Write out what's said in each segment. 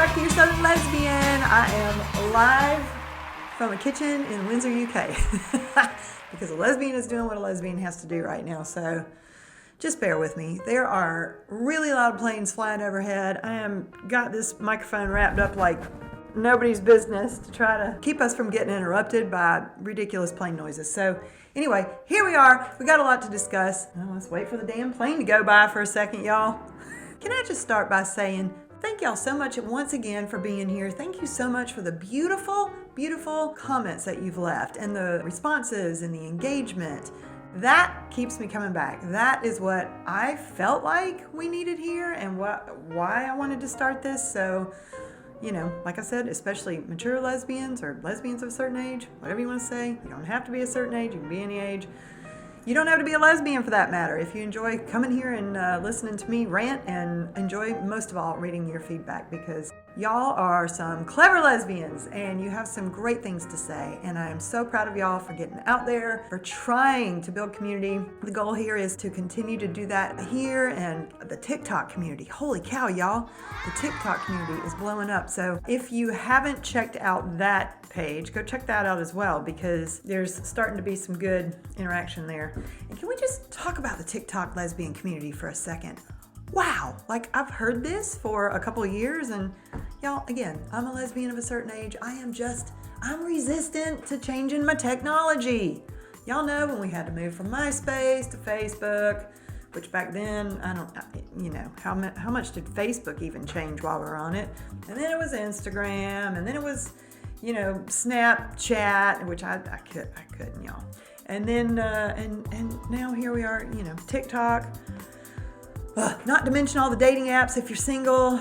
back to Your Southern Lesbian. I am live from a kitchen in Windsor, UK. Because a lesbian is doing what a lesbian has to do right now, so just bear with me. There are really loud planes flying overhead. I am got this microphone wrapped up like nobody's business to try to keep us from getting interrupted by ridiculous plane noises. So anyway, here we are. We got a lot to discuss. Well, let's wait for the damn plane to go by for a second, y'all. Can I just start by saying thank y'all so much once again for being here. Thank you so much for the beautiful, beautiful comments that you've left and the responses and the engagement. That keeps me coming back. That is what I felt like we needed here and why I wanted to start this. So, you know, like I said, especially mature lesbians or lesbians of a certain age, whatever you want to say. You don't have to be a certain age. You can be any age. You don't have to be a lesbian for that matter. If you enjoy coming here and listening to me rant, and enjoy most of all reading your feedback, because y'all are some clever lesbians and you have some great things to say. And I am so proud of y'all for getting out there, for trying to build community. The goal here is to continue to do that here, and the TikTok community. Holy cow, y'all. The TikTok community is blowing up. So if you haven't checked out that page, go check that out as well, because there's starting to be some good interaction there. And can we just talk about the TikTok lesbian community for a second? Wow, like I've heard this for a couple of years, and y'all, again, I'm a lesbian of a certain age. I'm resistant to changing my technology. Y'all know when we had to move from MySpace to Facebook, which back then, how much did Facebook even change while we were on it? And then it was Instagram, and then it was, Snapchat, which I couldn't, y'all. And then, and now here we are, TikTok. Not to mention all the dating apps. If you're single,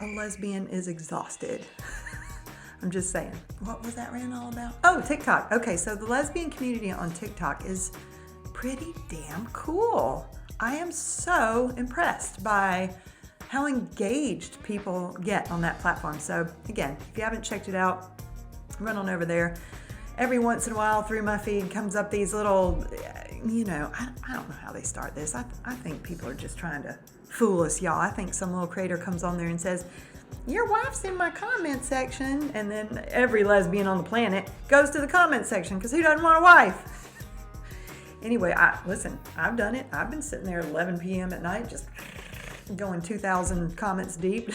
a lesbian is exhausted. I'm just saying. What was that rant all about? Oh, TikTok. Okay, so the lesbian community on TikTok is pretty damn cool. I am so impressed by how engaged people get on that platform. So again, if you haven't checked it out, run on over there. Every once in a while through my feed comes up these little, I don't know how they start this. I think people are just trying to fool us, y'all. I think some little creator comes on there and says, your wife's in my comment section. And then every lesbian on the planet goes to the comment section, because who doesn't want a wife? Anyway, listen, I've done it. I've been sitting there at 11 p.m. at night just going 2,000 comments deep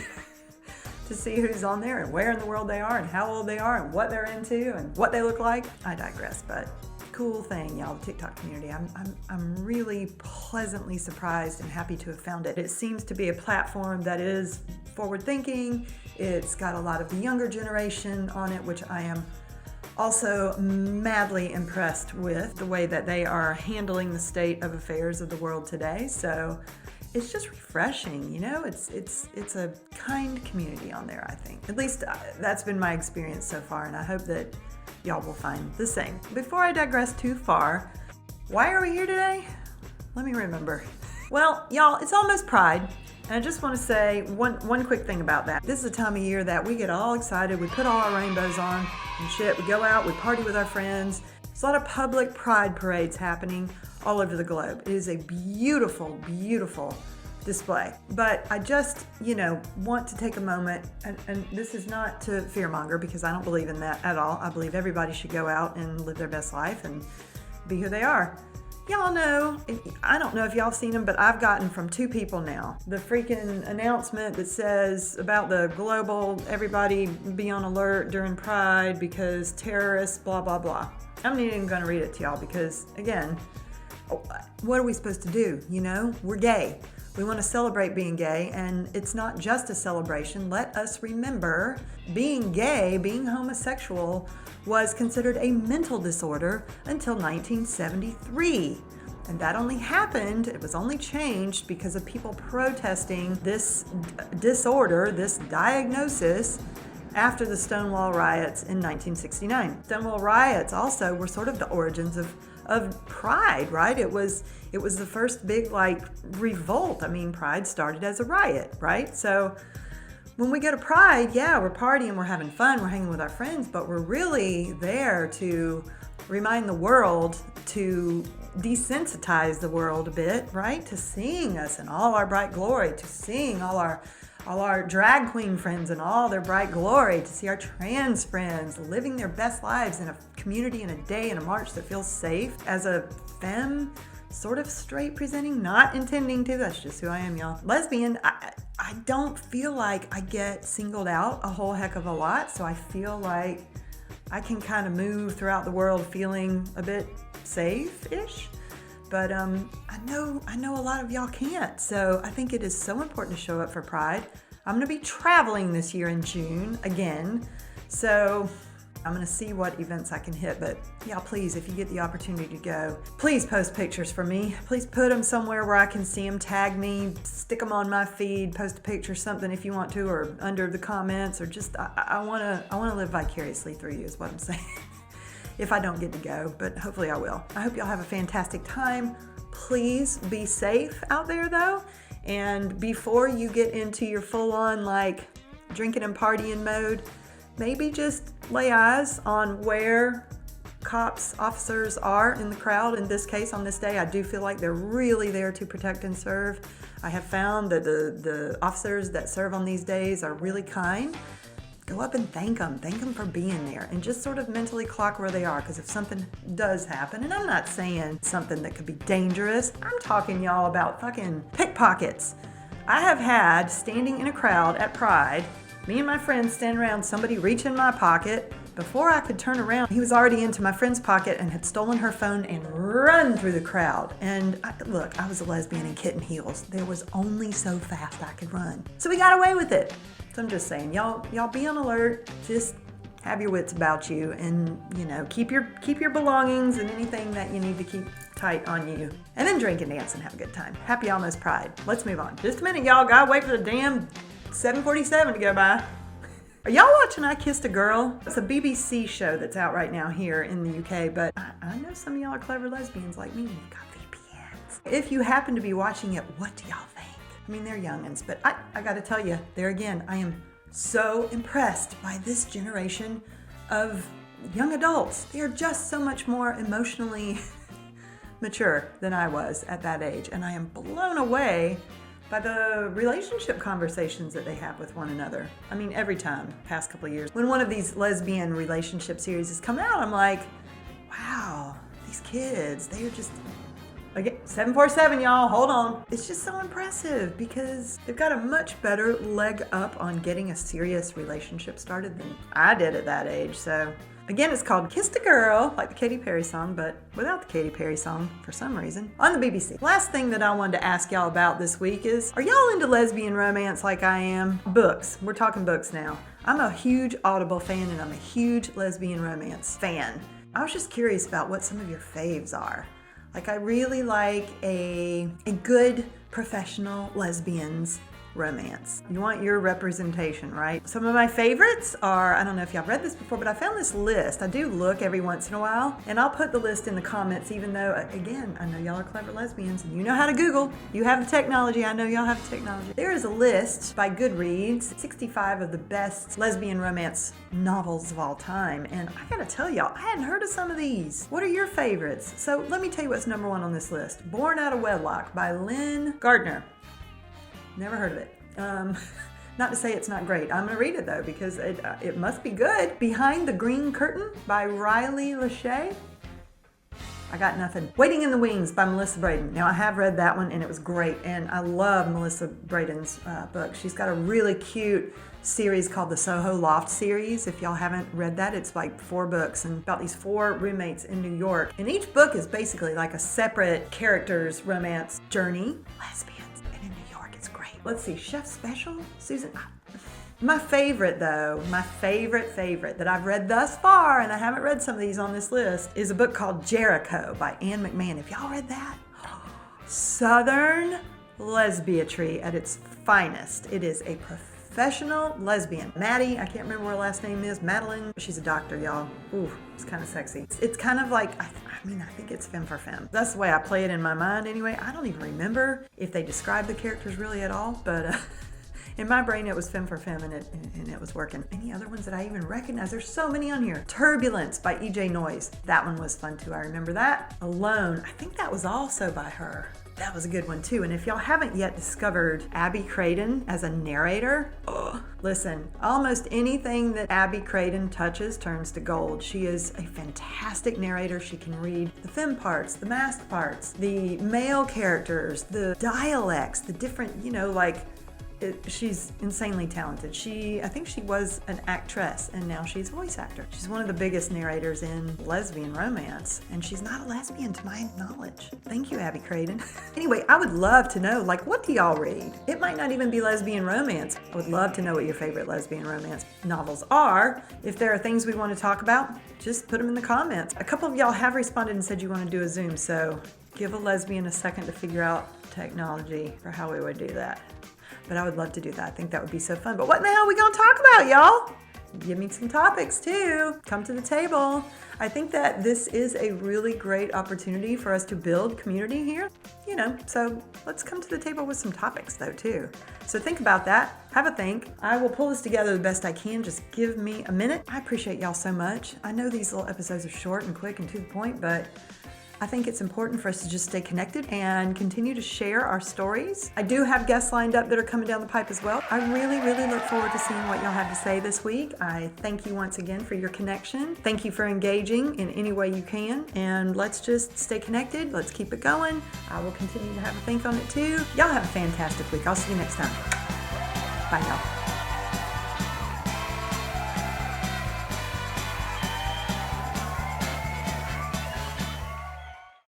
to see who's on there and where in the world they are and how old they are and what they're into and what they look like. I digress, but cool thing, y'all, the TikTok community. I'm really pleasantly surprised and happy to have found it. It seems to be a platform that is forward thinking. It's got a lot of the younger generation on it, which I am also madly impressed with the way that they are handling the state of affairs of the world today. So it's just refreshing, it's a kind community on there, I think. At least that's been my experience so far, and I hope that y'all will find the same. Before I digress too far, why are we here today? Let me remember. Well, y'all, it's almost Pride, and I just want to say one quick thing about that. This is a time of year that we get all excited. We put all our rainbows on and shit. We go out, we party with our friends. There's a lot of public pride parades happening all over the globe. It is a beautiful, beautiful display. But I just, want to take a moment, and this is not to fearmonger, because I don't believe in that at all. I believe everybody should go out and live their best life and be who they are. Y'all know, I don't know if y'all have seen them, but I've gotten from two people now the freaking announcement that says about the global, everybody be on alert during Pride because terrorists, blah, blah, blah. I'm not even going to read it to y'all because, again, what are we supposed to do? We're gay. We want to celebrate being gay, and it's not just a celebration. Let us remember being gay, being homosexual, was considered a mental disorder until 1973. And that only happened, it was only changed because of people protesting this disorder, this diagnosis, after the Stonewall riots in 1969. Stonewall riots also were sort of the origins of Pride, right? It was the first big revolt. I mean, Pride started as a riot, right? So when we go to Pride, yeah, we're partying, we're having fun, we're hanging with our friends, but we're really there to remind the world, to desensitize the world a bit, right? To seeing us in all our bright glory, to seeing all our all our drag queen friends in all their bright glory, to see our trans friends living their best lives in a community and a day and a march that feels safe. As a femme, sort of straight presenting, not intending to, that's just who I am, y'all. Lesbian, I don't feel like I get singled out a whole heck of a lot, so I feel like I can kind of move throughout the world feeling a bit safe-ish. But I know a lot of y'all can't, so I think it is so important to show up for Pride. I'm gonna be traveling this year in June again, so I'm gonna see what events I can hit. But yeah, please, if you get the opportunity to go, please post pictures for me. Please put them somewhere where I can see them, tag me, stick them on my feed, post a picture, something if you want to, or under the comments, or just, I wanna live vicariously through you is what I'm saying. If I don't get to go, but hopefully I will. I hope y'all have a fantastic time. Please be safe out there though. And before you get into your full-on like drinking and partying mode, maybe just lay eyes on where cops, officers are in the crowd. In this case, on this day, I do feel like they're really there to protect and serve. I have found that the officers that serve on these days are really kind. Go up and thank them for being there, and just sort of mentally clock where they are, because if something does happen, and I'm not saying something that could be dangerous, I'm talking y'all about fucking pickpockets. I have had, standing in a crowd at Pride, me and my friends standing around, somebody reach in my pocket. Before I could turn around, he was already into my friend's pocket and had stolen her phone and run through the crowd. And look, I was a lesbian in kitten heels. There was only so fast I could run. So we got away with it. So I'm just saying, y'all be on alert. Just have your wits about you, and keep your belongings and anything that you need to keep tight on you. And then drink and dance and have a good time. Happy almost Pride. Let's move on. Just a minute, y'all. Gotta wait for the damn 7:47 to go by. Are y'all watching I Kissed a Girl? It's a BBC show that's out right now here in the UK, but I know some of y'all are clever lesbians like me. You've got VPNs. If you happen to be watching it, what do y'all think? I mean, they're youngins, but I gotta tell you, there again, I am so impressed by this generation of young adults. They are just so much more emotionally mature than I was at that age, and I am blown away by the relationship conversations that they have with one another. I mean, every time, past couple of years, when one of these lesbian relationship series has come out, I'm like, wow, these kids, they are just, again, 747, y'all, hold on. It's just so impressive because they've got a much better leg up on getting a serious relationship started than I did at that age. So again, it's called Kissed a Girl, like the Katy Perry song, but without the Katy Perry song for some reason, on the BBC. Last thing that I wanted to ask y'all about this week is, are y'all into lesbian romance like I am? Books. We're talking books now. I'm a huge Audible fan, and I'm a huge lesbian romance fan. I was just curious about what some of your faves are. Like, I really like a good professional lesbians romance. You want your representation, right? Some of my favorites are, I don't know if y'all read this before, but I found this list. I do look every once in a while, and I'll put the list in the comments, even though, again, I know y'all are clever lesbians, and you know how to Google. You have the technology. I know y'all have the technology. There is a list by Goodreads, 65 of the best lesbian romance novels of all time, and I gotta tell y'all, I hadn't heard of some of these. What are your favorites? So let me tell you what's number one on this list. Born Out of Wedlock by Lynn Gardner. Never heard of it. Not to say it's not great. I'm going to read it though because it must be good. Behind the Green Curtain by Riley Lachey. I got nothing. Waiting in the Wings by Melissa Brayden. Now I have read that one and it was great, and I love Melissa Brayden's book. She's got a really cute series called the Soho Loft series. If y'all haven't read that, it's like 4 books and about these 4 roommates in New York. And each book is basically like a separate character's romance journey. Lesbians. Let's see, Chef Special, Susan. My favorite though, my favorite that I've read thus far, and I haven't read some of these on this list, is a book called Jericho by McMan. Have y'all read that? Southern lesbiatry at its finest. It is a professional lesbian. Maddie, I can't remember what her last name is, Madeline. She's a doctor, y'all. Ooh, it's kind of sexy. It's kind of like, I think it's femme for femme. That's the way I play it in my mind anyway. I don't even remember if they describe the characters really at all, but in my brain it was femme for femme, and it was working. Any other ones that I even recognize? There's so many on here. Turbulence by E.J. Noyes. That one was fun too. I remember that. Alone. I think that was also by her. That was a good one too. And if y'all haven't yet discovered Abby Craden as a narrator, listen, almost anything that Abby Craden touches turns to gold. She is a fantastic narrator. She can read the femme parts, the masked parts, the male characters, the dialects, the different, she's insanely talented. I think she was an actress and now she's a voice actor. She's one of the biggest narrators in lesbian romance, and she's not a lesbian to my knowledge. Thank you, Abby Craden. Anyway, I would love to know, what do y'all read? It might not even be lesbian romance. I would love to know what your favorite lesbian romance novels are. If there are things we want to talk about, just put them in the comments. A couple of y'all have responded and said you want to do a Zoom, so give a lesbian a second to figure out technology for how we would do that. But I would love to do that. I think that would be so fun. But what in the hell are we going to talk about, y'all? Give me some topics too. Come to the table. I think that this is a really great opportunity for us to build community here. So let's come to the table with some topics though too. So think about that. Have a think. I will pull this together the best I can. Just give me a minute. I appreciate y'all so much. I know these little episodes are short and quick and to the point, but I think it's important for us to just stay connected and continue to share our stories. I do have guests lined up that are coming down the pipe as well. I really, really look forward to seeing what y'all have to say this week. I thank you once again for your connection. Thank you for engaging in any way you can. And let's just stay connected. Let's keep it going. I will continue to have a think on it too. Y'all have a fantastic week. I'll see you next time. Bye, y'all.